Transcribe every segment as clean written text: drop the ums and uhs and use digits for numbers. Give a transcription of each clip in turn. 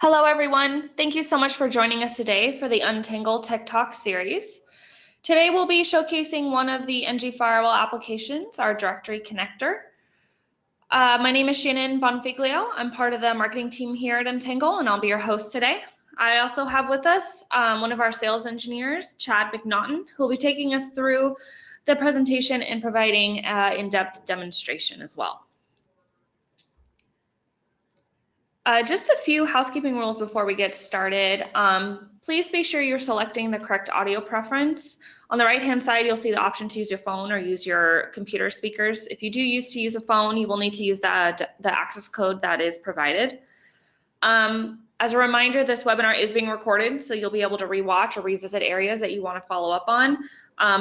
Hello, everyone. Thank you so much for joining us today for the Untangle Tech Talk series. Today, we'll be showcasing one of the NG Firewall applications, our directory connector. My name is Shannon Bonfiglio. I'm part of the marketing team here at Untangle, and I'll be your host today. I also have with us one of our sales engineers, Chad McNaughton, who will be taking us through the presentation and providing in-depth demonstration as well. Just a few housekeeping rules before we get started. Please be sure you're selecting the correct audio preference. On the right-hand side, you'll see the option to use your phone or use your computer speakers. If you do use a phone, you will need to use the access code that is provided. As a reminder, this webinar is being recorded, so you'll be able to rewatch or revisit areas that you want to follow up on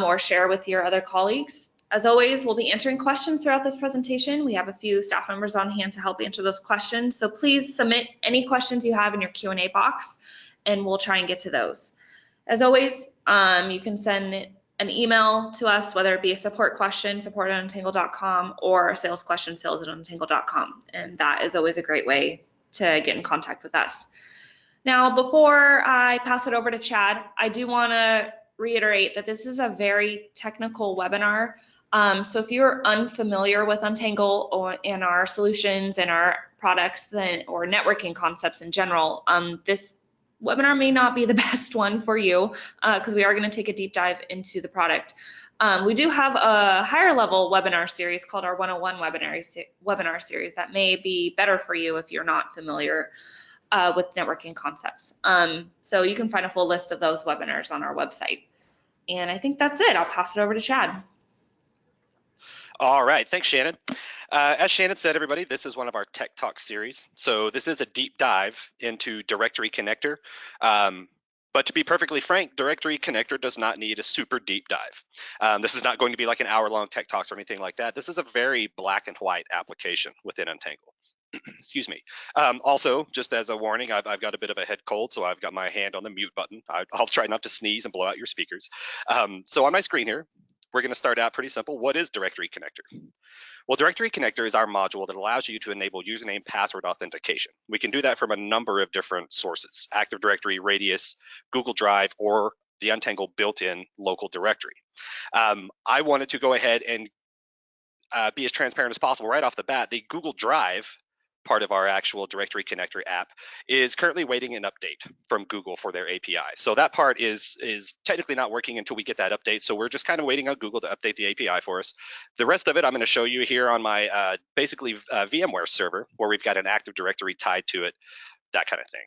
or share with your other colleagues. As always, we'll be answering questions throughout this presentation. We have a few staff members on hand to help answer those questions, so please submit any questions you have in your Q&A box, and we'll try and get to those. As always, you can send an email to us, whether it be a support question, support@untangle.com, or a sales question, sales@untangle.com, and that is always a great way to get in contact with us. Now, before I pass it over to Chad, I do want to reiterate that this is a very technical webinar. So if you're unfamiliar with Untangle and our solutions and our products or networking concepts in general, this webinar may not be the best one for you because we are going to take a deep dive into the product. We do have a higher level webinar series called our 101 webinar series that may be better for you if you're not familiar with networking concepts. So you can find a full list of those webinars on our website. And I think that's it. I'll pass it over to Chad. All right, thanks, Shannon. As Shannon said, everybody, this is one of our Tech Talk series. So this is a deep dive into Directory Connector. But to be perfectly frank, Directory Connector does not need a super deep dive. This is not going to be like an hour-long Tech Talks or anything like that. This is a very black and white application within Untangle. Excuse me. Also, just as a warning, I've got a bit of a head cold, so I've got my hand on the mute button. I'll try not to sneeze and blow out your speakers. So on my screen here, we're going to start out pretty simple. What is Directory Connector? Well, Directory Connector is our module that allows you to enable username password authentication. We can do that from a number of different sources: Active Directory, Radius, Google Drive, or the Untangle built-in local directory. I wanted to go ahead and be as transparent as possible right off the bat. The Google Drive part of our actual Directory Connector app is currently waiting an update from Google for their API. So that part is technically not working until we get that update. So we're just kind of waiting on Google to update the API for us. The rest of it, I'm going to show you here on my basically VMware server, where we've got an Active Directory tied to it, that kind of thing.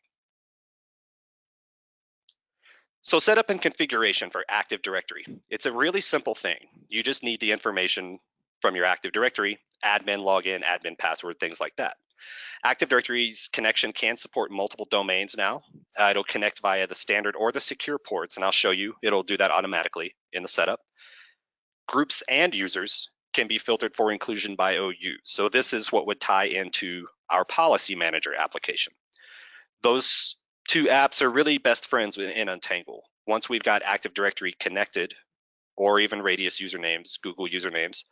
So setup and configuration for Active Directory. It's a really simple thing. You just need the information from your Active Directory, admin login, admin password, things like that. Active Directory's connection can support multiple domains now. It'll connect via the standard or the secure ports, and I'll show you it'll do that automatically in the setup. Groups and users can be filtered for inclusion by OU. So this is what would tie into our Policy Manager application. Those two apps are really best friends in Untangle. Once we've got Active Directory connected, or even Radius usernames, Google usernames,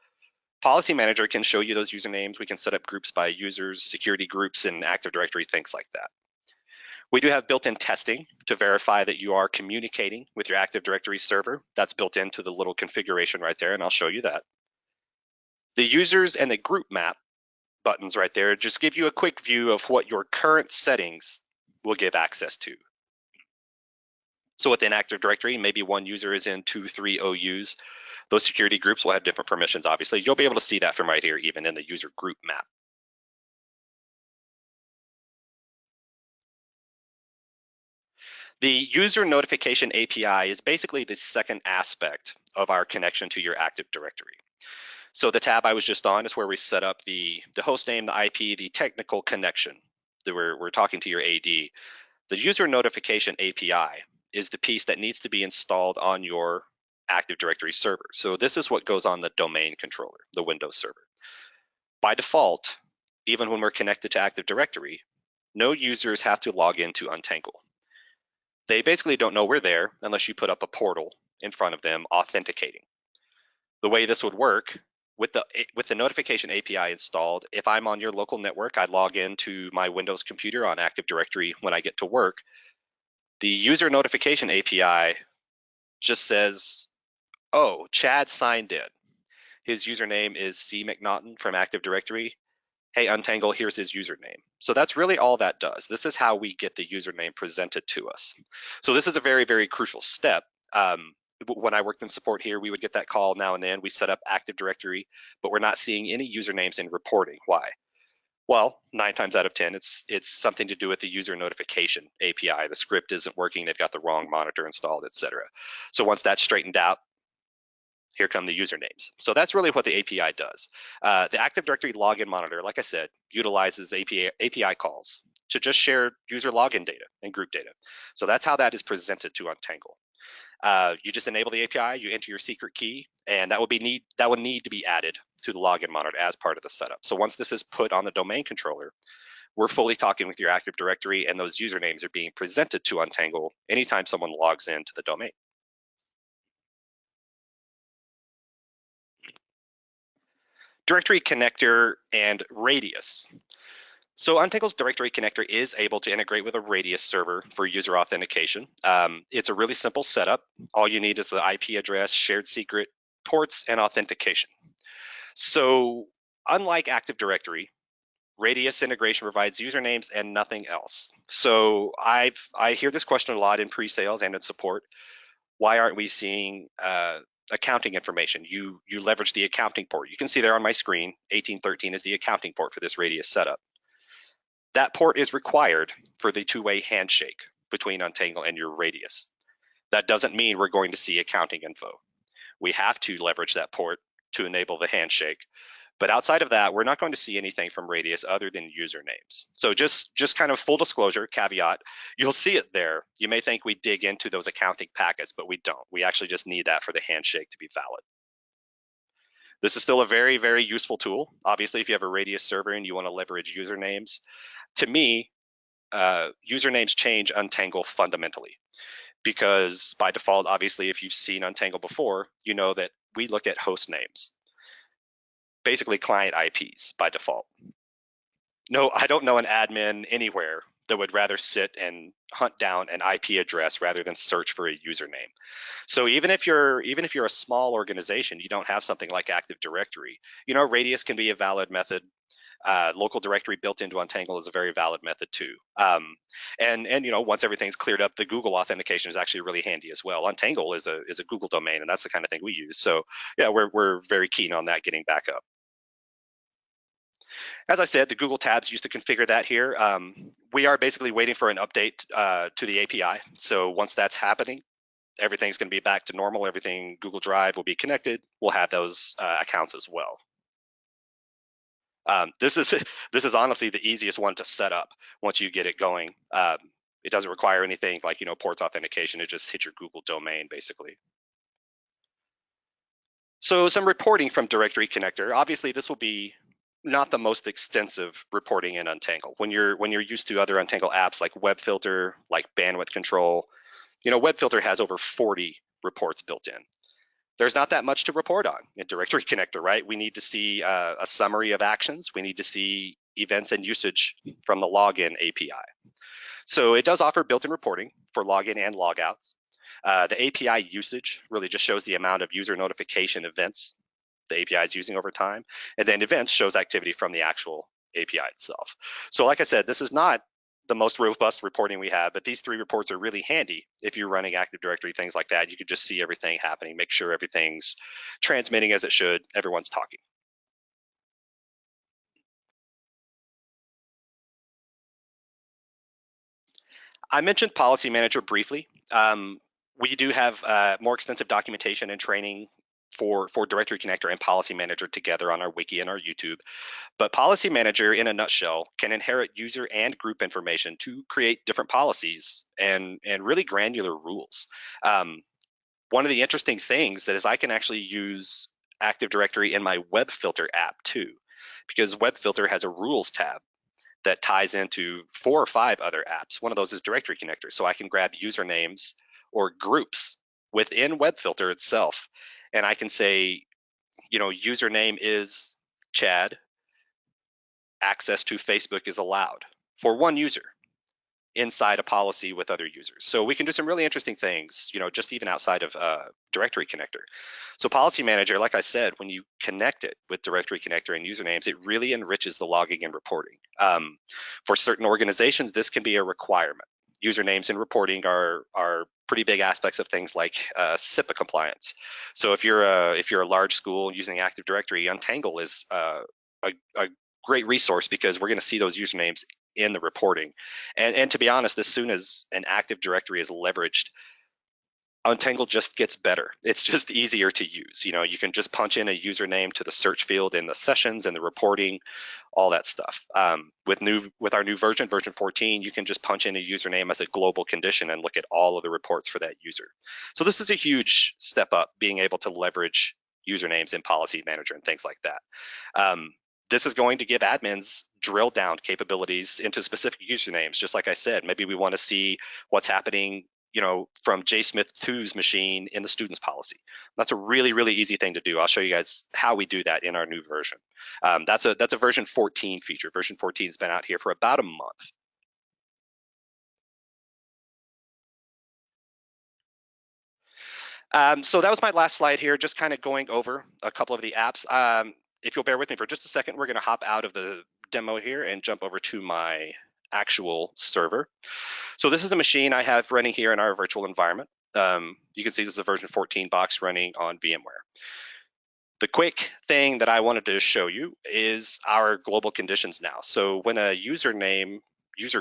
Policy Manager can show you those usernames. We can set up groups by users, security groups, and Active Directory, things like that. We do have built-in testing to verify that you are communicating with your Active Directory server. That's built into the little configuration right there, and I'll show you that. The users and the group map buttons right there just give you a quick view of what your current settings will give access to. So within Active Directory, maybe one user is in 2, 3 OUs. Those security groups will have different permissions, obviously. You'll be able to see that from right here, even in the user group map. The user notification API is basically the second aspect of our connection to your Active Directory. So the tab I was just on is where we set up the host name, the IP, the technical connection that we're talking to your AD. The user notification API is the piece that needs to be installed on your Active Directory server. So this is what goes on the domain controller, the Windows server. By default, even when we're connected to Active Directory, no users have to log into Untangle. They basically don't know we're there unless you put up a portal in front of them authenticating. The way this would work with the notification API installed, if I'm on your local network, I log into my Windows computer on Active Directory when I get to work. The user notification API just says, oh, Chad signed in. His username is C. McNaughton from Active Directory. Hey, Untangle, here's his username. So that's really all that does. This is how we get the username presented to us. So this is a very, very crucial step. When I worked in support here, we would get that call now and then. We set up Active Directory, but we're not seeing any usernames in reporting. Why? Well, 9 times out of 10, it's something to do with the user notification API. The script isn't working, they've got the wrong monitor installed, etc. So once that's straightened out, here come the usernames. So that's really what the API does. The Active Directory login monitor, like I said, utilizes API calls to just share user login data and group data. So that's how that is presented to Untangle. You just enable the API, you enter your secret key, and that would need to be added to the login monitor as part of the setup. So once this is put on the domain controller, we're fully talking with your Active Directory, and those usernames are being presented to Untangle anytime someone logs into the domain. Directory connector and radius. So Untangle's directory connector is able to integrate with a radius server for user authentication. It's a really simple setup. All you need is the IP address, shared secret, ports, and authentication. So unlike Active Directory, radius integration provides usernames and nothing else. So I hear this question a lot in pre-sales and in support. Why aren't we seeing accounting information? You leverage the accounting port. You can see there on my screen, 1813 is the accounting port for this radius setup. That port is required for the two-way handshake between Untangle and your radius. That doesn't mean we're going to see accounting info. We have to leverage that port to enable the handshake. But outside of that, we're not going to see anything from radius other than usernames. So just kind of full disclosure, caveat, you'll see it there. You may think we dig into those accounting packets, but we don't. We actually just need that for the handshake to be valid. This is still a very, very useful tool. Obviously, if you have a radius server and you want to leverage usernames, to me, usernames change Untangle fundamentally, because by default, obviously, if you've seen Untangle before, you know that we look at host names, basically client IPs by default. No, I don't know an admin anywhere that would rather sit and hunt down an IP address rather than search for a username. So even if you're a small organization, you don't have something like Active Directory, radius can be a valid method. Local directory built into Untangle is a very valid method too. And once everything's cleared up, the Google authentication is actually really handy as well. Untangle is a Google domain, and that's the kind of thing we use. So yeah, we're very keen on that getting back up. As I said, the Google tabs used to configure that here. We are basically waiting for an update to the API. So once that's happening, everything's going to be back to normal. Everything Google Drive will be connected. We'll have those accounts as well. This is honestly the easiest one to set up once you get it going. It doesn't require anything like ports authentication. It just hits your Google domain basically. So some reporting from Directory Connector. Obviously, this will be not the most extensive reporting in Untangle. When you're used to other Untangle apps like Web Filter, like bandwidth control, Web Filter has over 40 reports built in. There's not that much to report on in Directory Connector, right? We need to see a summary of actions. We need to see events and usage from the login API. So it does offer built-in reporting for login and logouts. The API usage really just shows the amount of user notification events the API is using over time. And then events shows activity from the actual API itself. So like I said, this is not the most robust reporting we have, but these 3 reports are really handy if you're running Active Directory, things like that. You can just see everything happening, make sure everything's transmitting as it should, everyone's talking. I mentioned Policy Manager briefly. We do have more extensive documentation and training for Directory Connector and Policy Manager together on our wiki and our YouTube. But Policy Manager, in a nutshell, can inherit user and group information to create different policies and really granular rules. One of the interesting things that is I can actually use Active Directory in my Web Filter app too, because Web Filter has a rules tab that ties into 4 or 5 other apps. One of those is Directory Connector, so I can grab usernames or groups within Web Filter itself, and I can say, username is Chad, access to Facebook is allowed for one user inside a policy with other users. So we can do some really interesting things, just even outside of Directory Connector. So Policy Manager, like I said, when you connect it with Directory Connector and usernames, it really enriches the logging and reporting. For certain organizations, this can be a requirement. Usernames and reporting are pretty big aspects of things like SIPA compliance. So if you're a large school using Active Directory, Untangle is a great resource because we're going to see those usernames in the reporting. And to be honest, as soon as an Active Directory is leveraged, Untangle just gets better. It's just easier to use. You can just punch in a username to the search field in the sessions and the reporting, all that stuff. With our new version 14, you can just punch in a username as a global condition and look at all of the reports for that user. So this is a huge step up, being able to leverage usernames in Policy Manager and things like that. This is going to give admins drill down capabilities into specific usernames. Just like I said, maybe we want to see what's happening from JSmith2's machine in the students policy. That's a really, really easy thing to do. I'll show you guys how we do that in our new version. That's a version 14 feature. Version 14 has been out here for about a month. So that was my last slide here, just kind of going over a couple of the apps. If you'll bear with me for just a second, we're going to hop out of the demo here and jump over to my actual server. So this is a machine I have running here in our virtual environment. You can see this is a version 14 box running on VMware. The quick thing that I wanted to show you is our global conditions now. So when a user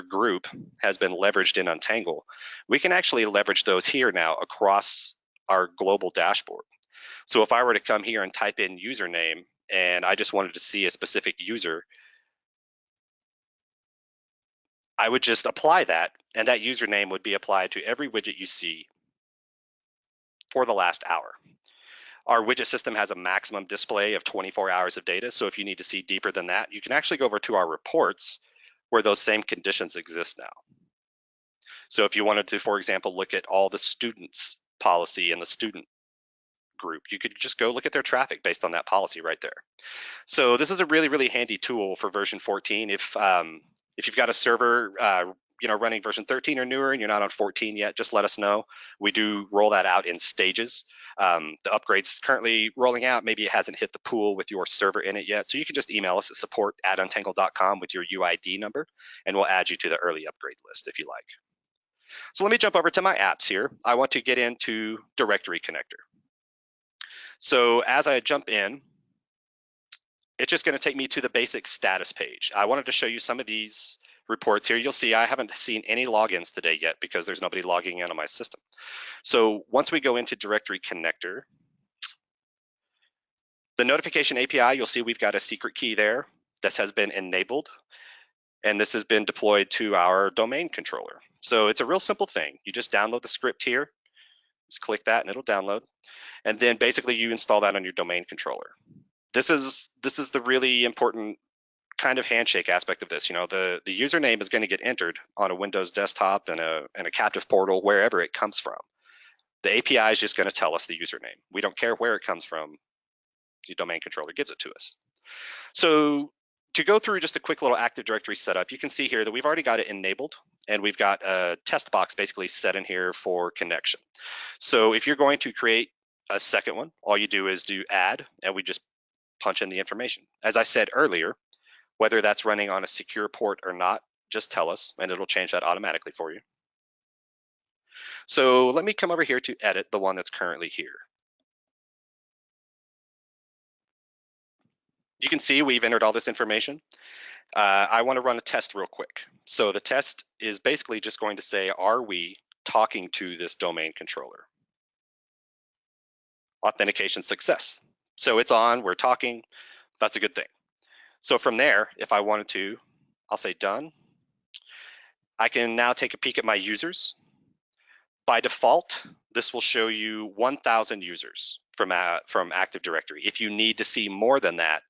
group has been leveraged in Untangle, we can actually leverage those here now across our global dashboard. So if I were to come here and type in username and I just wanted to see a specific user, I would just apply that, and that username would be applied to every widget you see for the last hour. Our widget system has a maximum display of 24 hours of data, so if you need to see deeper than that, you can actually go over to our reports where those same conditions exist now. So if you wanted to, for example, look at all the students policy in the student group, you could just go look at their traffic based on that policy right there. So this is a really, really handy tool for version 14. If you've got a server running version 13 or newer and you're not on 14 yet, just let us know. We do roll that out in stages. The upgrade's currently rolling out. Maybe it hasn't hit the pool with your server in it yet. So you can just email us at support@untangle.com with your UID number, and we'll add you to the early upgrade list if you like. So let me jump over to my apps here. I want to get into Directory Connector. So as I jump in, it's just going to take me to the basic status page. I wanted to show you some of these reports here. You'll see I haven't seen any logins today yet because there's nobody logging in on my system. So once we go into Directory Connector, the notification API, you'll see we've got a secret key there. This has been enabled, and this has been deployed to our domain controller. So it's a real simple thing. You just download the script here, just click that and it'll download. And then basically you install that on your domain controller. This is the really important kind of handshake aspect of this. The username is going to get entered on a Windows desktop and a captive portal, wherever it comes from. The API is just going to tell us the username. We don't care where it comes from. The domain controller gives it to us. So to go through just a quick little Active Directory setup, you can see here that we've already got it enabled, and we've got a test box basically set in here for connection. So if you're going to create a second one, all you do is do add, and we just punch in the information. As I said earlier, whether that's running on a secure port or not, just tell us and it'll change that automatically for you. So let me come over here to edit the one that's currently here. You can see we've entered all this information. I want to run a test real quick. So the test is basically just going to say, are we talking to this domain controller? Authentication success. So it's on, we're talking, that's a good thing. So from there, if I wanted to, I'll say done. I can now take a peek at my users. By default, this will show you 1,000 users from Active Directory. If you need to see more than that,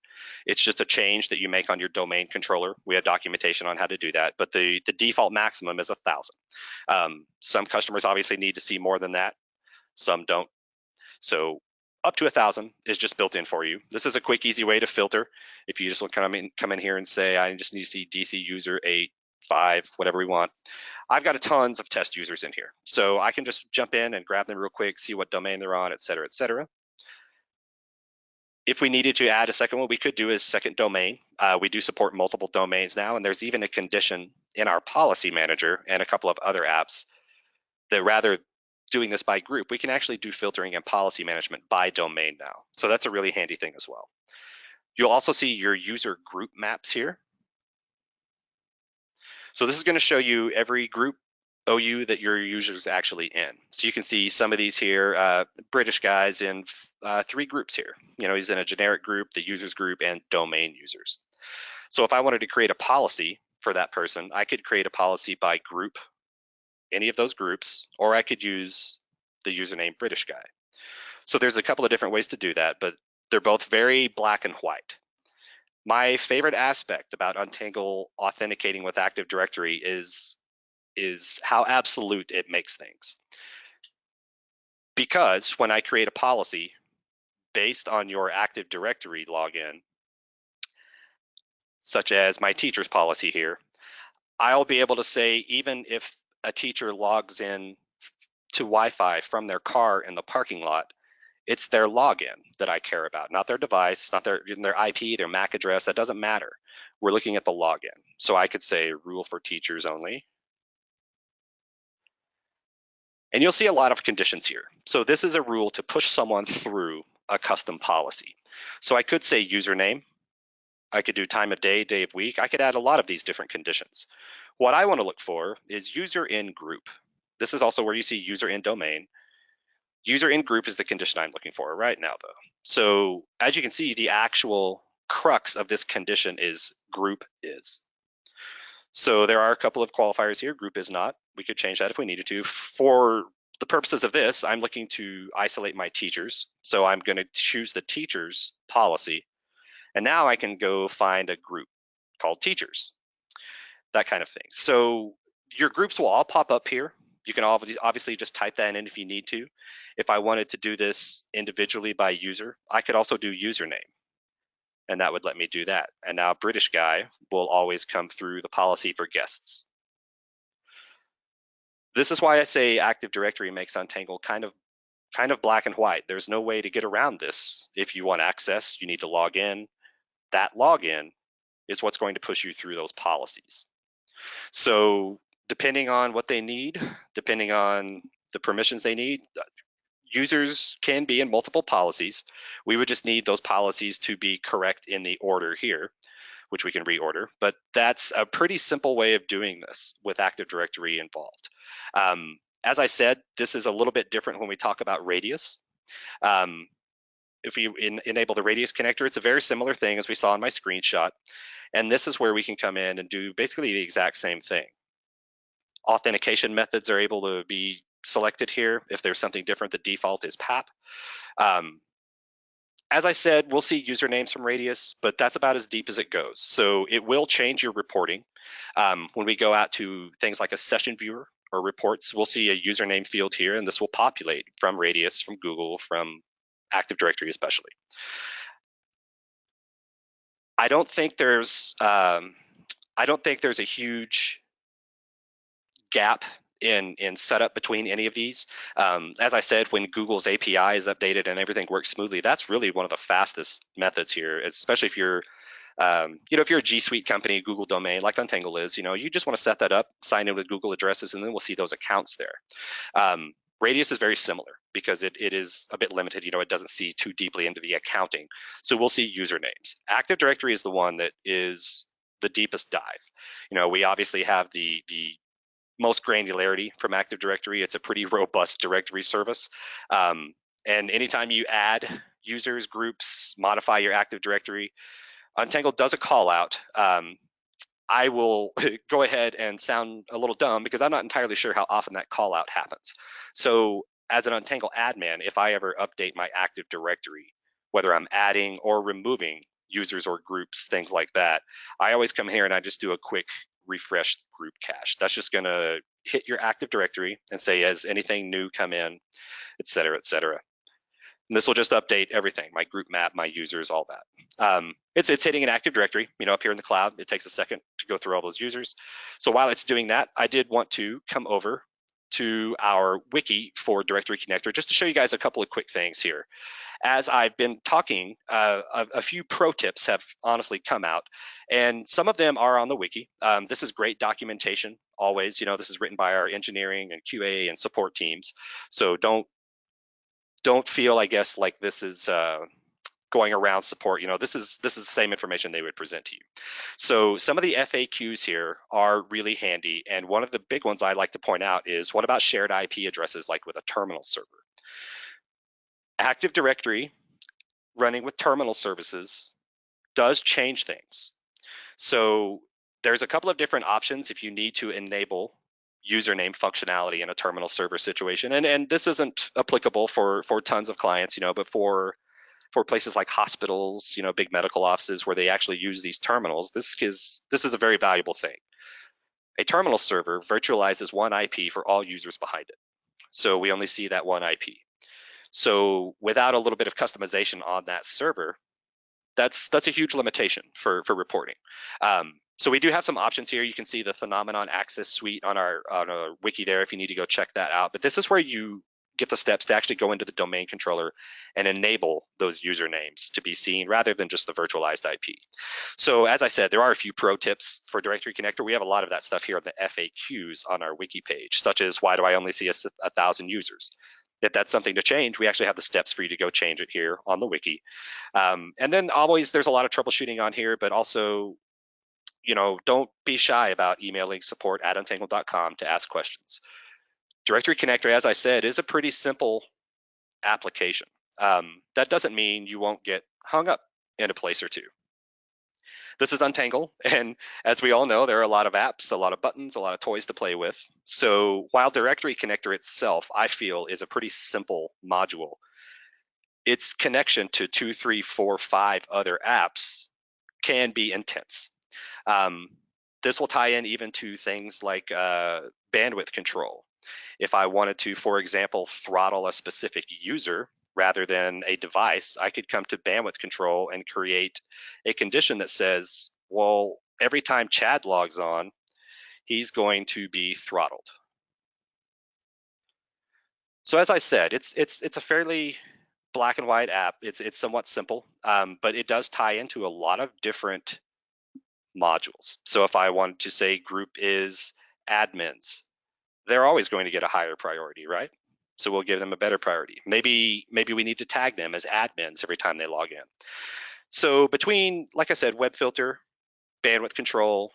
it's just a change that you make on your domain controller. We have documentation on how to do that, but the default maximum is 1,000. Some customers obviously need to see more than that. Some don't. So Up to 1,000 is just built in for you. This is a quick, easy way to filter. If you just want to come in here and say, I just need to see DC user 8, 5, whatever we want. I've got tons of test users in here. So I can just jump in and grab them real quick, see what domain they're on, et cetera, et cetera. If we needed to add a second one, we could do a second domain. We do support multiple domains now, and there's even a condition in our policy manager and a couple of other apps that rather doing this by group, we can actually do filtering and policy management by domain now. So that's a really handy thing as well. You'll also see your user group maps here. So this is going to show you every group OU that your user is actually in. So you can see some of these here, British guys in 3 groups here. You know, he's in a generic group, the users group, and domain users. So if I wanted to create a policy for that person, I could create a policy by group, any of those groups, or I could use the username British guy. So there's a couple of different ways to do that, but they're both very black and white. My favorite aspect about Untangle authenticating with Active Directory is how absolute it makes things. Because when I create a policy based on your Active Directory login, such as my teacher's policy here, I'll be able to say, even if a teacher logs in to Wi-Fi from their car in the parking lot, it's their login that I care about, not their device, not their IP, their MAC address. That doesn't matter. We're looking at the login. So I could say rule for teachers only. And you'll see a lot of conditions here. So this is a rule to push someone through a custom policy. So I could say username. I could do time of day, day of week. I could add a lot of these different conditions. What I want to look for is user in group. This is also where you see user in domain. User in group is the condition I'm looking for right now, though. So as you can see, the actual crux of this condition is group is. So there are a couple of qualifiers here. Group is not. We could change that if we needed to. For the purposes of this, I'm looking to isolate my teachers. So I'm going to choose the teachers policy. And now I can go find a group called teachers, that kind of thing. So your groups will all pop up here. You can obviously just type that in if you need to. If I wanted to do this individually by user, I could also do username, and that would let me do that. And now British guy will always come through the policy for guests. This is why I say Active Directory makes Untangle kind of black and white. There's no way to get around this. If you want access, you need to log in. That login is what's going to push you through those policies. So depending on what they need, depending on the permissions they need, users can be in multiple policies. We would just need those policies to be correct in the order here, which we can reorder. But that's a pretty simple way of doing this with Active Directory involved. As I said, this is a little bit different when we talk about Radius. If you enable the Radius connector, it's a very similar thing as we saw in my screenshot. And this is where we can come in and do basically the exact same thing. Authentication methods are able to be selected here. If there's something different, the default is PAP. As I said, we'll see usernames from Radius, but that's about as deep as it goes. So it will change your reporting. When we go out to things like a session viewer or reports, we'll see a username field here, and this will populate from Radius, from Google, from Active Directory especially. I don't think there's a huge gap in setup between any of these. As I said, when Google's API is updated and everything works smoothly, that's really one of the fastest methods here, especially if you're if you're a G Suite company, Google domain like Untangle is, you just want to set that up, sign in with Google addresses, and then we'll see those accounts there. Radius is very similar because it is a bit limited. It doesn't see too deeply into the accounting. So we'll see usernames. Active Directory is the one that is the deepest dive. We obviously have the most granularity from Active Directory. It's a pretty robust directory service. And anytime you add users, groups, modify your Active Directory, Untangle does a call out. I will go ahead and sound a little dumb because I'm not entirely sure how often that call out happens. So as an Untangle admin, if I ever update my Active Directory, whether I'm adding or removing users or groups, things like that, I always come here and I just do a quick refresh group cache. That's just going to hit your Active Directory and say, has anything new come in, et cetera, et cetera. And this will just update everything, my group map, my users, all that. It's hitting an Active Directory, up here in the cloud. It takes a second to go through all those users. So while it's doing that, I did want to come over to our wiki for Directory Connector just to show you guys a couple of quick things here. As I've been talking, a few pro tips have honestly come out, and some of them are on the wiki. This is great documentation, always. This is written by our engineering and QA and support teams. So don't feel, I guess, like this is going around support. This is the same information they would present to you. So some of the FAQs here are really handy, and one of the big ones I like to point out is, what about shared IP addresses like with a terminal server? Active Directory running with terminal services does change things. So there's a couple of different options if you need to enable username functionality in a terminal server situation. And this isn't applicable for tons of clients, but for places like hospitals, big medical offices where they actually use these terminals, this is a very valuable thing. A terminal server virtualizes one IP for all users behind it. So we only see that one IP. So without a little bit of customization on that server, that's a huge limitation for reporting. So we do have some options here. You can see the Phenomenon Access Suite on our wiki there if you need to go check that out. But this is where you get the steps to actually go into the domain controller and enable those usernames to be seen rather than just the virtualized IP. So as I said, there are a few pro tips for Directory Connector. We have a lot of that stuff here on the FAQs on our wiki page, such as, why do I only see 1,000 users? If that's something to change, we actually have the steps for you to go change it here on the wiki. And then always, there's a lot of troubleshooting on here, but also, don't be shy about emailing support@untangle.com to ask questions. Directory Connector, as I said, is a pretty simple application. That doesn't mean you won't get hung up in a place or two. This is Untangle, and as we all know, there are a lot of apps, a lot of buttons, a lot of toys to play with. So while Directory Connector itself, I feel, is a pretty simple module, its connection to 2, 3, 4, 5 other apps can be intense. This will tie in even to things like bandwidth control. If I wanted to, for example, throttle a specific user rather than a device, I could come to bandwidth control and create a condition that says, well, every time Chad logs on, he's going to be throttled. So as I said, it's a fairly black and white app. It's somewhat simple, but it does tie into a lot of different modules. So if I wanted to say group is admins, they're always going to get a higher priority, right? So we'll give them a better priority. Maybe we need to tag them as admins every time they log in. So between, like I said, web filter, bandwidth control,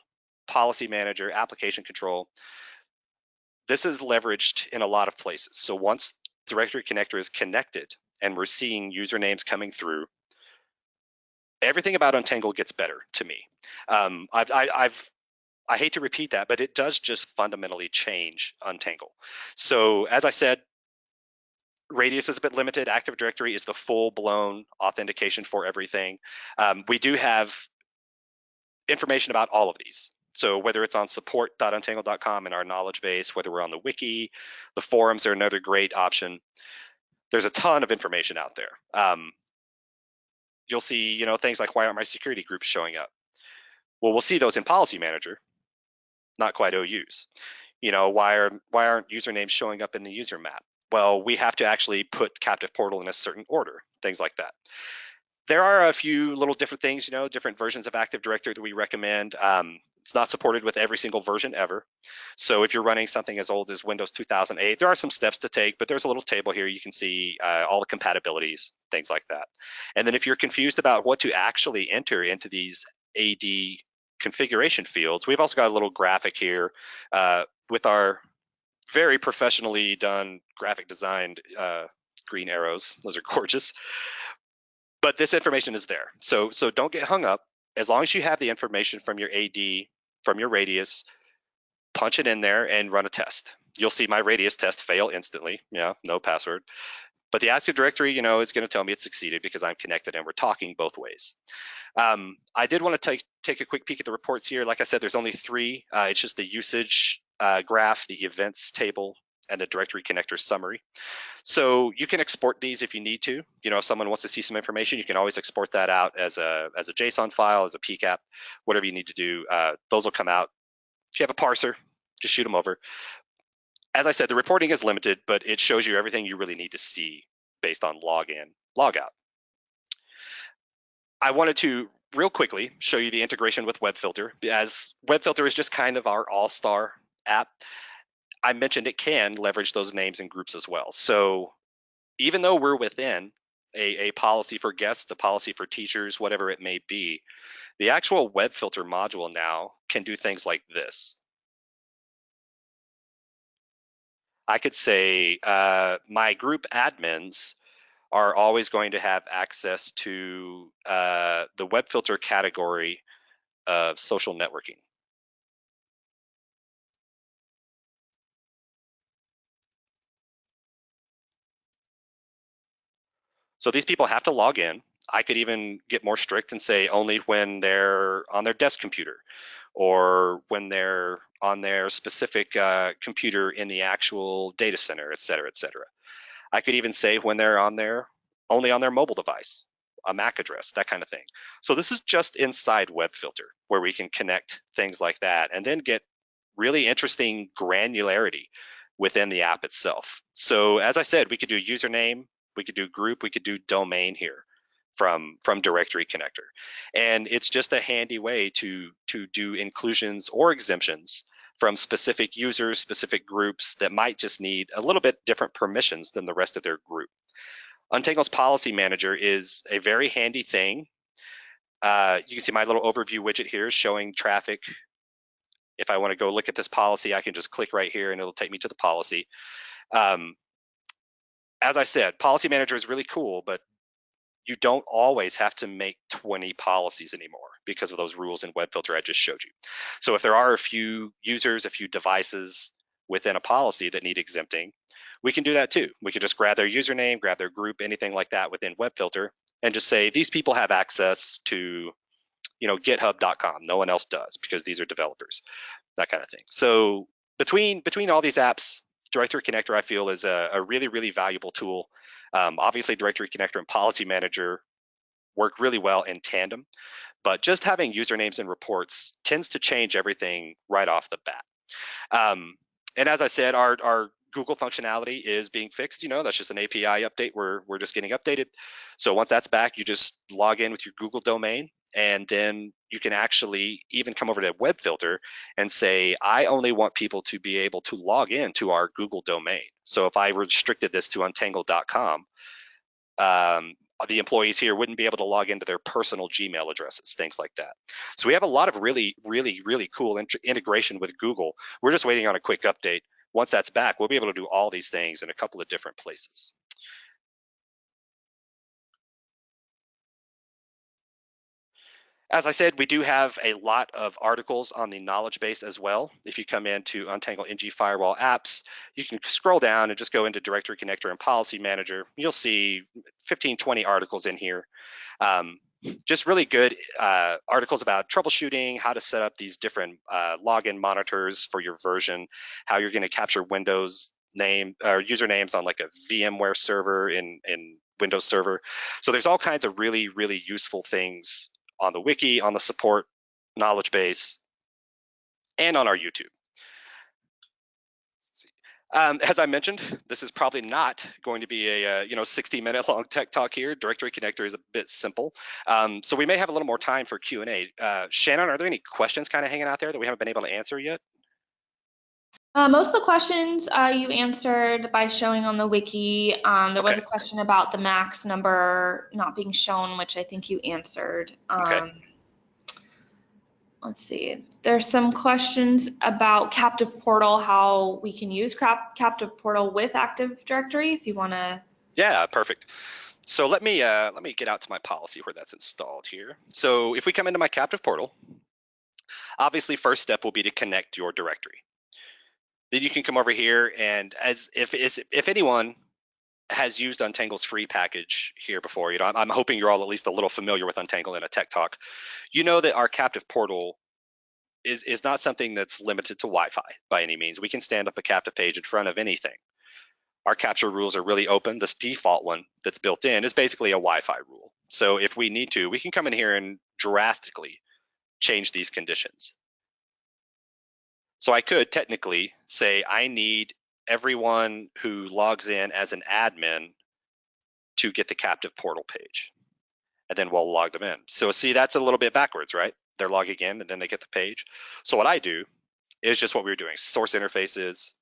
policy manager, application control, this is leveraged in a lot of places. So once Directory Connector is connected and we're seeing usernames coming through, everything about Untangle gets better to me. I hate to repeat that, but it does just fundamentally change Untangle. So as I said, Radius is a bit limited. Active Directory is the full-blown authentication for everything. We do have information about all of these. So whether it's on support.untangle.com in our knowledge base, whether we're on the wiki, the forums are another great option. There's a ton of information out there. You'll see, things like, why aren't my security groups showing up? Well, we'll see those in Policy Manager, not quite OUs. Why aren't usernames showing up in the user map? Well, we have to actually put Captive Portal in a certain order, things like that. There are a few little different things, different versions of Active Directory that we recommend. It's not supported with every single version ever. So if you're running something as old as Windows 2008, there are some steps to take, but there's a little table here. You can see all the compatibilities, things like that. And then if you're confused about what to actually enter into these AD configuration fields, we've also got a little graphic here with our very professionally done graphic designed green arrows. Those are gorgeous. But this information is there. So don't get hung up. As long as you have the information from your AD, from your Radius, punch it in there and run a test. You'll see my Radius test fail instantly. Yeah, no password. But the Active Directory, is going to tell me it succeeded because I'm connected and we're talking both ways. I did want to take a quick peek at the reports here. Like I said, there's only 3. It's just the usage graph, the events table, and the directory connector summary. So you can export these if you need to. You know, if someone wants to see some information, you can always export that out as a JSON file, as a PCAP, whatever you need to do. Those will come out. If you have a parser, just shoot them over. As I said, the reporting is limited, but it shows you everything you really need to see based on login, logout. I wanted to real quickly show you the integration with WebFilter, as WebFilter is just kind of our all-star app. I mentioned it can leverage those names and groups as well. So even though we're within a policy for guests, a policy for teachers, whatever it may be, the actual WebFilter module now can do things like this. I could say my group admins are always going to have access to the WebFilter category of social networking. So these people have to log in. I could even get more strict and say only when they're on their desk computer, or when they're on their specific computer in the actual data center, et cetera, et cetera. I could even say when they're only on their mobile device, a MAC address, that kind of thing. So this is just inside WebFilter, where we can connect things like that and then get really interesting granularity within the app itself. So as I said, we could do username, we could do group, we could do domain here from Directory Connector. And it's just a handy way to do inclusions or exemptions from specific users, specific groups that might just need a little bit different permissions than the rest of their group. Untangle's Policy Manager is a very handy thing. You can see my little overview widget here showing traffic. If I want to go look at this policy, I can just click right here and it'll take me to the policy. As I said, Policy Manager is really cool, but you don't always have to make 20 policies anymore because of those rules in WebFilter I just showed you. So if there are a few users, a few devices within a policy that need exempting, we can do that too. We can just grab their username, grab their group, anything like that within WebFilter, and just say these people have access to, github.com. No one else does because these are developers, that kind of thing. So between all these apps, Directory Connector, I feel, is a really, really valuable tool. Obviously, Directory Connector and Policy Manager work really well in tandem, but just having usernames and reports tends to change everything right off the bat. And as I said, our Google functionality is being fixed. That's just an API update. We're just getting updated. So once that's back, you just log in with your Google domain, and then you can actually even come over to WebFilter and say, I only want people to be able to log in to our Google domain. So if I restricted this to untangle.com, the employees here wouldn't be able to log into their personal Gmail addresses, things like that. So we have a lot of really, really, really cool integration with Google. We're just waiting on a quick update. Once that's back, we'll be able to do all these things in a couple of different places. As I said, we do have a lot of articles on the knowledge base as well. If you come into Untangle NG Firewall apps, you can scroll down and just go into Directory Connector and Policy Manager. You'll see 15, 20 articles in here. Just really good articles about troubleshooting, how to set up these different login monitors for your version, how you're going to capture Windows name or usernames on like a VMware server in Windows Server. So there's all kinds of really, really useful things on the wiki, on the support knowledge base, and on our YouTube. As I mentioned, this is probably not going to be a 60-minute long tech talk here. Directory Connector is a bit simple, so we may have a little more time for Q&A. Shannon, are there any questions kind of hanging out there that we haven't been able to answer yet? Most of the questions you answered by showing on the wiki. There was a question about the max number not being shown, which I think you answered. Let's see. There's some questions about Captive Portal, how we can use Captive Portal with Active Directory, if you want to. Yeah, perfect. So let me get out to my policy where that's installed here. So if we come into my Captive Portal, obviously first step will be to connect your directory. Then you can come over here, and if anyone has used Untangle's free package here before, I'm hoping you're all at least a little familiar with Untangle in a tech talk. You know that our Captive Portal is not something that's limited to Wi-Fi by any means. We can stand up a captive page in front of anything. Our capture rules are really open. This default one that's built in is basically a Wi-Fi rule. So if we need to, we can come in here and drastically change these conditions. So I could technically say I need everyone who logs in as an admin to get the captive portal page, and then we'll log them in. So see, that's a little bit backwards, right? They're logging in and then they get the page. So what I do is just what we were doing. Source interfaces,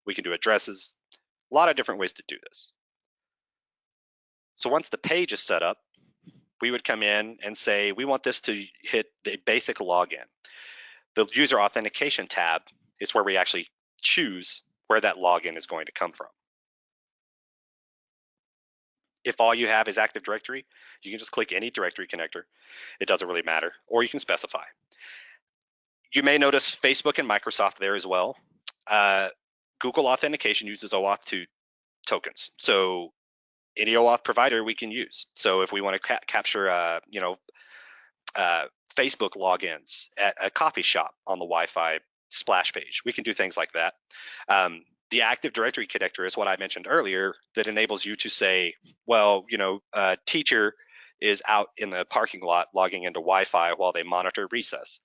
we can do addresses, a lot of different ways to do this. So once the page is set up, we would come in and say, we want this to hit the basic login. The user authentication tab is where we actually choose where that login is going to come from. If all you have is Active Directory, you can just click any directory connector. It doesn't really matter, or you can specify. You may notice Facebook and Microsoft there as well. Google authentication uses OAuth 2 tokens. So any OAuth provider we can use. So if we want to capture, Facebook logins at a coffee shop on the Wi-Fi splash page, we can do things like that. The Active Directory connector is what I mentioned earlier that enables you to say, well, a teacher is out in the parking lot logging into Wi-Fi while they monitor recess.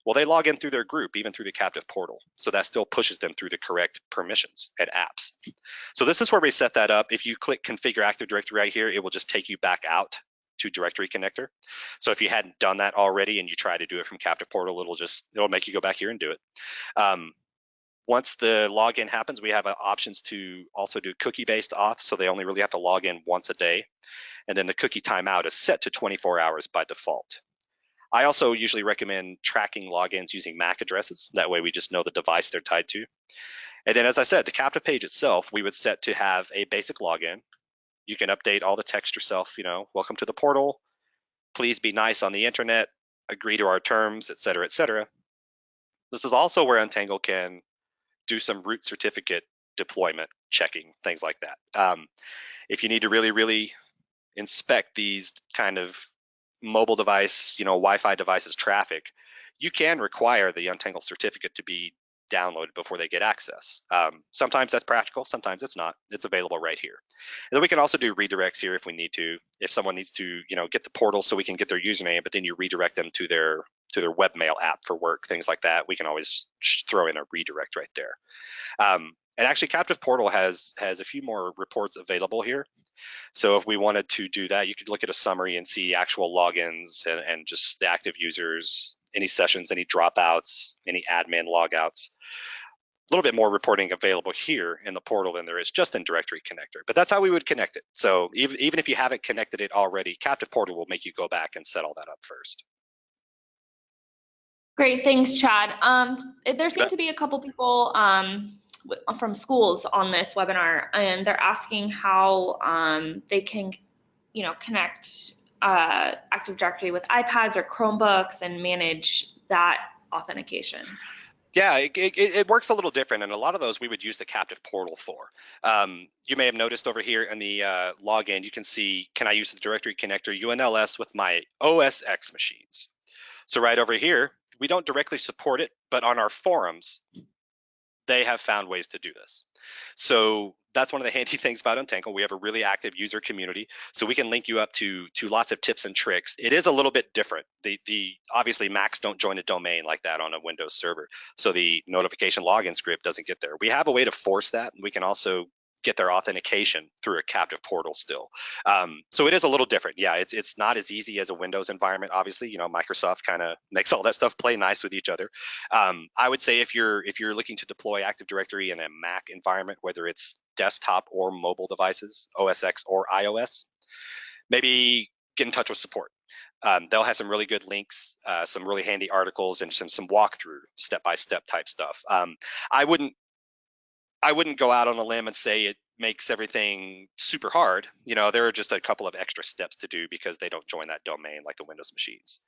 Well, they log in through their group, even through the captive portal. So that still pushes them through the correct permissions and apps. So this is where we set that up. If you click Configure Active Directory right here, it will just take you back out to Directory Connector. So if you hadn't done that already and you try to do it from captive portal, it'll make you go back here and do it. Once the login happens, we have options to also do cookie-based auth, so they only really have to log in once a day. And then the cookie timeout is set to 24 hours by default. I also usually recommend tracking logins using MAC addresses. That way we just know the device they're tied to. And then, as I said, the captive page itself, we would set to have a basic login. You can update all the text yourself, welcome to the portal, please be nice on the internet, agree to our terms, et cetera, et cetera. This is also where Untangle can do some root certificate deployment checking, things like that. If you need to really, really inspect these kind of mobile device, Wi-Fi devices traffic, you can require the Untangle certificate to be downloaded before they get access. Sometimes that's practical, sometimes it's not. It's available right here. And then we can also do redirects here if we need to. If someone needs to, get the portal so we can get their username, but then you redirect them to their webmail app for work, things like that, we can always throw in a redirect right there. And actually, Captive Portal has a few more reports available here. So if we wanted to do that, you could look at a summary and see actual logins and just the active users, any sessions, any dropouts, any admin logouts. A little bit more reporting available here in the portal than there is just in Directory Connector. But that's how we would connect it. So even if you haven't connected it already, Captive Portal will make you go back and set all that up first. Great, thanks, Chad. There seem to be a couple people from schools on this webinar, and they're asking how they can, connect Active Directory with iPads or Chromebooks and manage that authentication. Yeah, it works a little different, and a lot of those we would use the captive portal for. You may have noticed over here in the login, you can see, can I use the directory connector UNLS with my OS X machines? So right over here, we don't directly support it, but on our forums, they have found ways to do this. So that's one of the handy things about Untangle. We have a really active user community, so we can link you up to lots of tips and tricks. It is a little bit different. Obviously Macs don't join a domain like that on a Windows server, so the notification login script doesn't get there. We have a way to force that, and we can also get their authentication through a captive portal still. So it is a little different. Yeah, it's not as easy as a Windows environment. Obviously, Microsoft kind of makes all that stuff play nice with each other. I would say if you're looking to deploy Active Directory in a Mac environment, whether it's desktop or mobile devices, OS X or iOS, maybe get in touch with support. They'll have some really good links, some really handy articles, and some walkthrough step-by-step type stuff. I wouldn't go out on a limb and say it makes everything super hard. There are just a couple of extra steps to do because they don't join that domain like the Windows machines.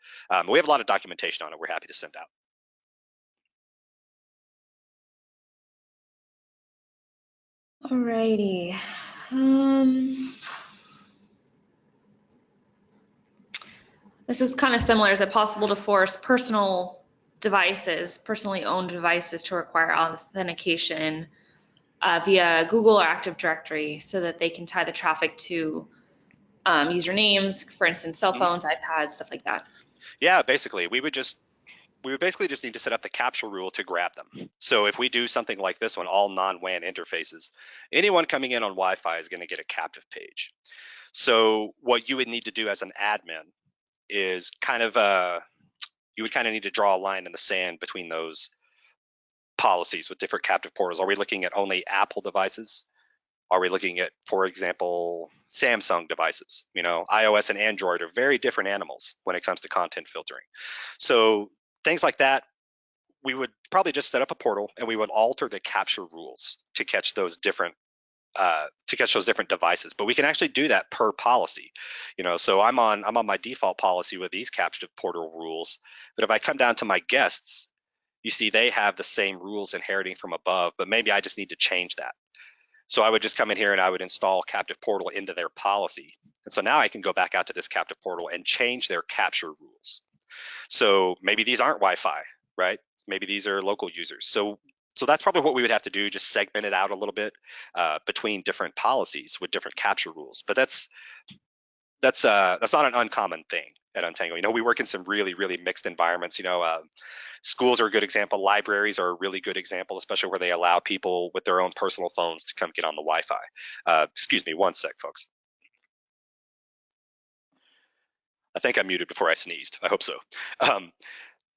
We have a lot of documentation on it. We're happy to send out. Alrighty. This is kind of similar. Is it possible to force personal devices, personally owned devices, to require authentication via Google or Active Directory so that they can tie the traffic to usernames, for instance, cell phones, iPads, stuff like that. Yeah, basically, we would basically just need to set up the capture rule to grab them. So if we do something like this one, all non-WAN interfaces, anyone coming in on Wi-Fi is going to get a captive page. So what you would need to do as an admin is you would kind of need to draw a line in the sand between those policies with different captive portals. Are we looking at only Apple devices? Are we looking at, for example, Samsung devices? You know, iOS and Android are very different animals when it comes to content filtering. So things like that, we would probably just set up a portal and we would alter the capture rules to catch those different devices. But we can actually do that per policy. You know, so I'm on my default policy with these captive portal rules. But if I come down to my guests, you see they have the same rules inheriting from above, but maybe I just need to change that. So I would just come in here and I would install captive portal into their policy. And so now I can go back out to this captive portal and change their capture rules. So maybe these aren't Wi-Fi, right? Maybe these are local users. So that's probably what we would have to do, just segment it out a little bit between different policies with different capture rules. But that's not an uncommon thing at Untangle. You know, we work in some really, really mixed environments. You know, schools are a good example. Libraries are a really good example, especially where they allow people with their own personal phones to come get on the Wi-Fi. Excuse me, one sec, folks. I think I muted before I sneezed. I hope so.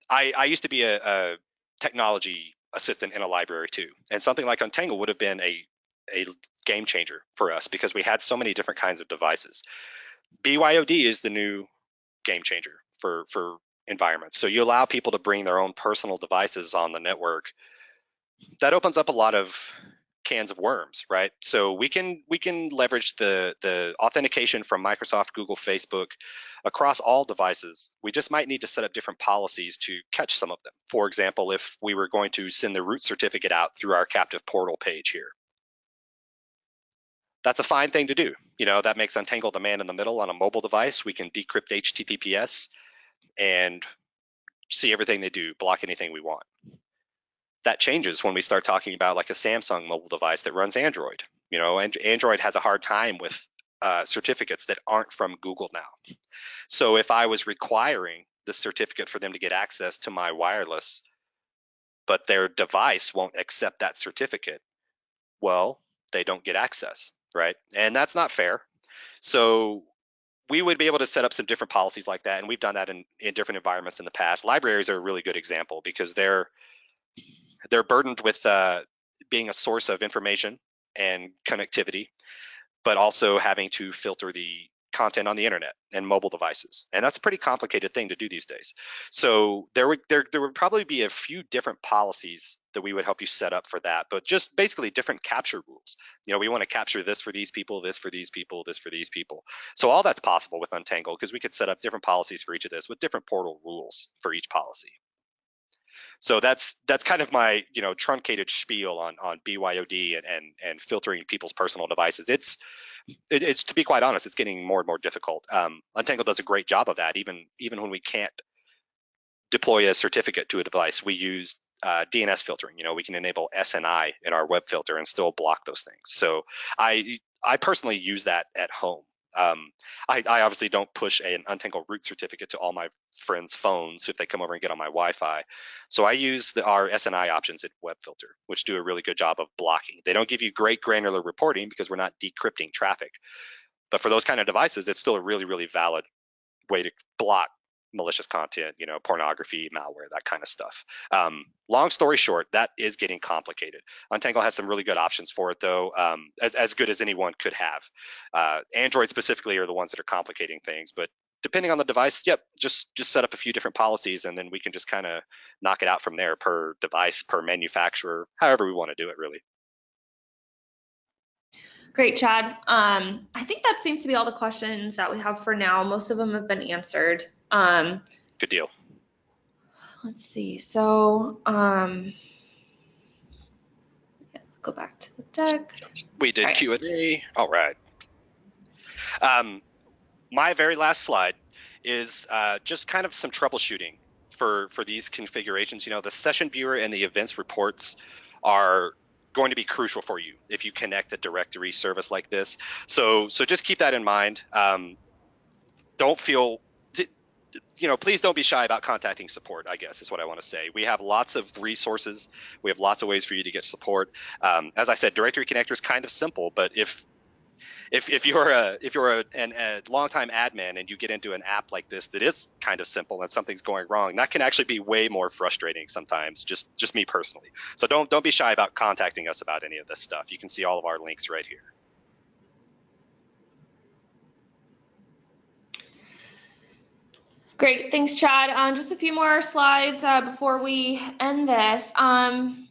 I used to be a technology assistant in a library too, and something like Untangle would have been a game changer for us because we had so many different kinds of devices. BYOD is the new game changer for environments. So you allow people to bring their own personal devices on the network. That opens up a lot of cans of worms, right? So we can leverage the authentication from Microsoft, Google, Facebook across all devices. We just might need to set up different policies to catch some of them. For example, if we were going to send the root certificate out through our captive portal page here, that's a fine thing to do. You know, that makes Untangle the man in the middle on a mobile device. We can decrypt HTTPS and see everything they do, block anything we want. That changes when we start talking about like a Samsung mobile device that runs Android. You know, and Android has a hard time with certificates that aren't from Google now. So if I was requiring the certificate for them to get access to my wireless, but their device won't accept that certificate, well, they don't get access, right? And that's not fair. So we would be able to set up some different policies like that, and we've done that in different environments in the past. Libraries are a really good example because they're burdened with being a source of information and connectivity, but also having to filter the content on the internet and mobile devices. And that's a pretty complicated thing to do these days. So there would probably be a few different policies that we would help you set up for that, but just basically different capture rules. You know, we want to capture this for these people, this for these people, this for these people. So all that's possible with Untangle because we could set up different policies for each of this with different portal rules for each policy. So that's kind of my, you know, truncated spiel on BYOD and filtering people's personal devices. It's to be quite honest, it's getting more and more difficult. Untangle does a great job of that. Even when we can't deploy a certificate to a device, we use DNS filtering. You know, we can enable SNI in our web filter and still block those things. So I personally use that at home. I obviously don't push an Untangle root certificate to all my friends' phones if they come over and get on my Wi-Fi. So I use our SNI options at Web Filter, which do a really good job of blocking. They don't give you great granular reporting because we're not decrypting traffic. But for those kind of devices, it's still a really, really valid way to block malicious content, you know, pornography, malware, that kind of stuff. Long story short, that is getting complicated. Untangle has some really good options for it, though, as good as anyone could have. Android specifically are the ones that are complicating things, but depending on the device, yep, just set up a few different policies, and then we can just kind of knock it out from there per device, per manufacturer, however we want to do it, really. Great, Chad. I think that seems to be all the questions that we have for now. Most of them have been answered. Good deal. Let's see. So, go back to the deck. We did Right. Q&A. All right. My very last slide is just kind of some troubleshooting for these configurations, the session viewer and the events reports are going to be crucial for you if you connect a directory service like this. So just keep that in mind. Don't feel, please don't be shy about contacting support, I guess is what I want to say. We have lots of resources. We have lots of ways for you to get support. As I said, Directory Connector is kind of simple, but if you're a longtime admin and you get into an app like this that is kind of simple and something's going wrong, that can actually be way more frustrating sometimes, just me personally. So don't be shy about contacting us about any of this stuff. You can see all of our links right here. Great, thanks, Chad. Just a few more slides before we end this.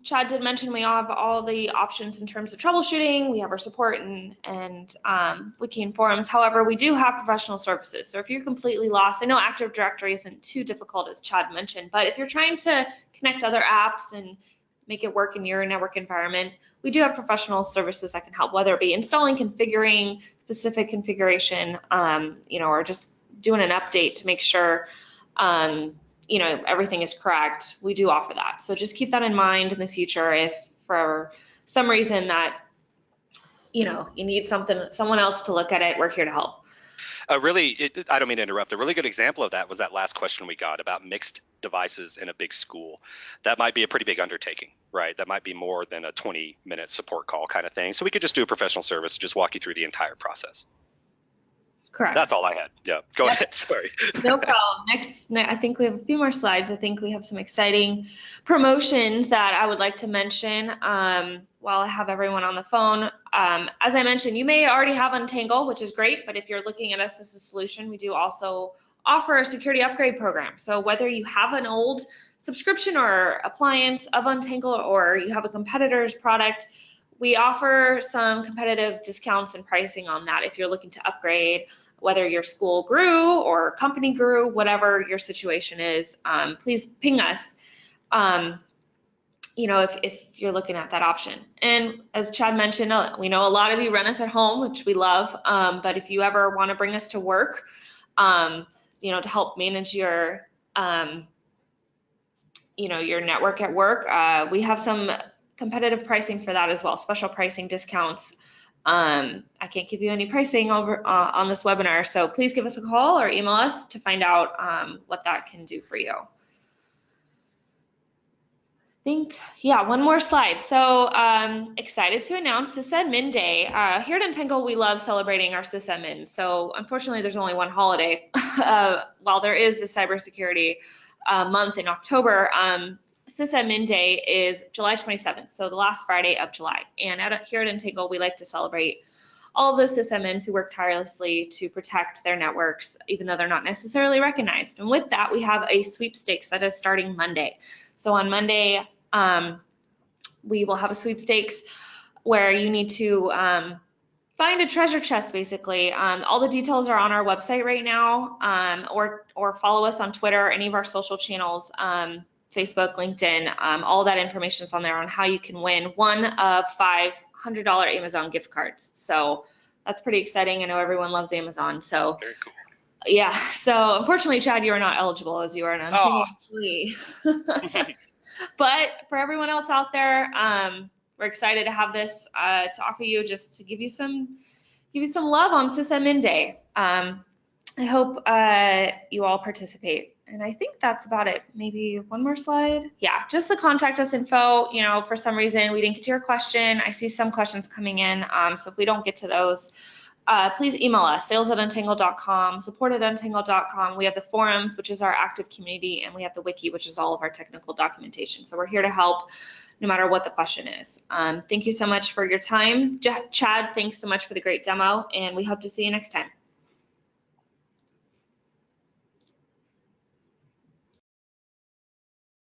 Chad did mention we have all the options in terms of troubleshooting. We have our support and wiki and forums. However, we do have professional services. So if you're completely lost, I know Active Directory isn't too difficult, as Chad mentioned, but if you're trying to connect other apps and make it work in your network environment, we do have professional services that can help, whether it be installing, configuring specific configuration, or just doing an update to make sure everything is correct. We do offer that. So just keep that in mind in the future if for some reason that you need someone else to look at it, we're here to help. I don't mean to interrupt. A really good example of that was that last question we got about mixed devices in a big school. That might be a pretty big undertaking, right? That might be more than a 20-minute support call kind of thing. So we could just do a professional service, just walk you through the entire process. Correct. That's all I had. Yeah, go ahead. Sorry. No problem. Next, I think we have a few more slides. I think we have some exciting promotions that I would like to mention while I have everyone on the phone. As I mentioned, you may already have Untangle, which is great, but if you're looking at us as a solution, we do also offer a security upgrade program. So whether you have an old subscription or appliance of Untangle or you have a competitor's product, we offer some competitive discounts and pricing on that if you're looking to upgrade, whether your school grew or company grew, whatever your situation is, please ping us, if you're looking at that option. And as Chad mentioned, we know a lot of you run us at home, which we love, but if you ever want to bring us to work, to help manage your, your network at work, we have some competitive pricing for that as well, special pricing discounts. I can't give you any pricing over on this webinar, so please give us a call or email us to find out what that can do for you. One more slide. So excited to announce Sysadmin Day. Here at Untangle, we love celebrating our sysadmins. So unfortunately, there's only one holiday. While there is the cybersecurity month in October, Sysadmin Day is July 27th, so the last Friday of July. And here at Untangle, we like to celebrate all of those sysadmins who work tirelessly to protect their networks, even though they're not necessarily recognized. And with that, we have a sweepstakes that is starting Monday. So on Monday, we will have a sweepstakes where you need to find a treasure chest, basically. All the details are on our website right now, or follow us on Twitter, any of our social channels, Facebook, LinkedIn, all that information is on there on how you can win one of 5 $100 Amazon gift cards. So that's pretty exciting. I know everyone loves Amazon. So very cool. Yeah. So unfortunately, Chad, you are not eligible as you are an Untangle employee. But for everyone else out there, we're excited to have this to offer you, just to give you some love on Sysadmin Day. I hope you all participate. And I think that's about it. Maybe one more slide. Yeah, just the contact us info. For some reason we didn't get to your question. I see some questions coming in. So if we don't get to those, please email us, sales@untangle.com, support@untangle.com. We have the forums, which is our active community, and we have the wiki, which is all of our technical documentation. So we're here to help no matter what the question is. Thank you so much for your time. Chad, thanks so much for the great demo, and we hope to see you next time.